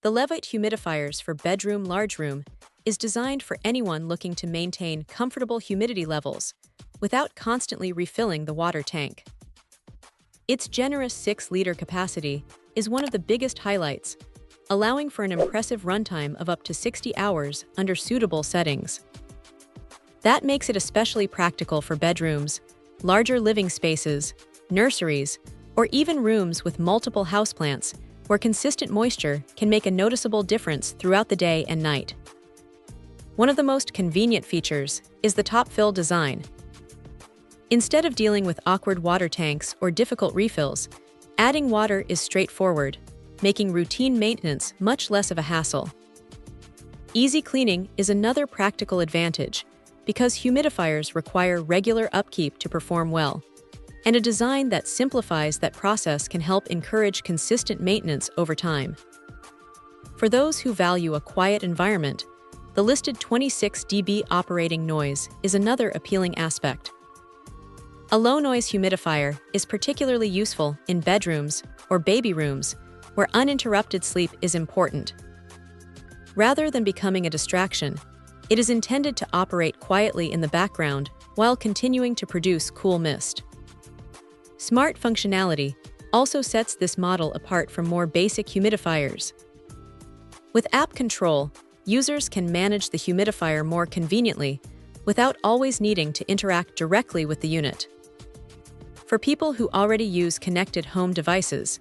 The Levoit Humidifiers for bedroom large room is designed for anyone looking to maintain comfortable humidity levels without constantly refilling the water tank. Its generous 6-liter capacity is one of the biggest highlights, allowing for an impressive runtime of up to 60 hours under suitable settings. That makes it especially practical for bedrooms, larger living spaces, nurseries, or even rooms with multiple houseplants where consistent moisture can make a noticeable difference throughout the day and night. One of the most convenient features is the top-fill design. Instead of dealing with awkward water tanks or difficult refills, adding water is straightforward, making routine maintenance much less of a hassle. Easy cleaning is another practical advantage because humidifiers require regular upkeep to perform well, and a design that simplifies that process can help encourage consistent maintenance over time. For those who value a quiet environment, the listed 26 dB operating noise is another appealing aspect. A low-noise humidifier is particularly useful in bedrooms or baby rooms where uninterrupted sleep is important. Rather than becoming a distraction, it is intended to operate quietly in the background while continuing to produce cool mist. Smart functionality also sets this model apart from more basic humidifiers. With app control, users can manage the humidifier more conveniently without always needing to interact directly with the unit. For people who already use connected home devices,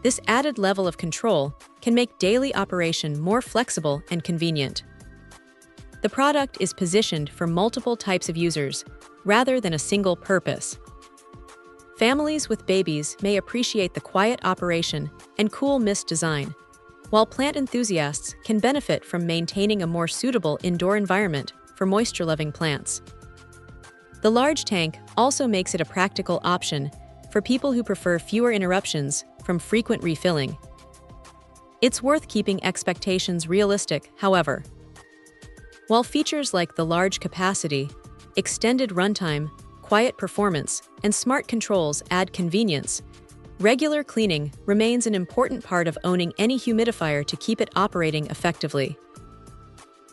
this added level of control can make daily operation more flexible and convenient. The product is positioned for multiple types of users rather than a single purpose. Families with babies may appreciate the quiet operation and cool mist design, while plant enthusiasts can benefit from maintaining a more suitable indoor environment for moisture-loving plants. The large tank also makes it a practical option for people who prefer fewer interruptions from frequent refilling. It's worth keeping expectations realistic, however. While features like the large capacity, extended runtime, quiet performance, and smart controls add convenience, regular cleaning remains an important part of owning any humidifier to keep it operating effectively.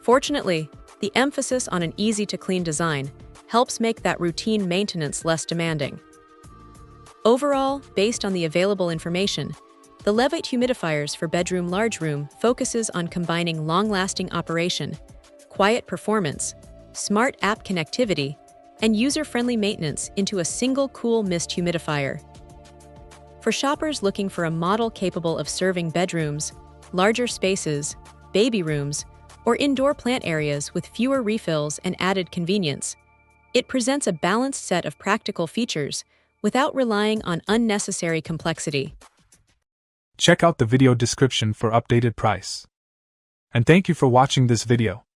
Fortunately, the emphasis on an easy-to-clean design helps make that routine maintenance less demanding. Overall, based on the available information, the Levoit Humidifiers for bedroom large room focuses on combining long-lasting operation, quiet performance, smart app connectivity, and user-friendly maintenance into a single cool mist humidifier. For shoppers looking for a model capable of serving bedrooms, larger spaces, baby rooms, or indoor plant areas with fewer refills and added convenience, it presents a balanced set of practical features without relying on unnecessary complexity. Check out the video description for updated price. And thank you for watching this video.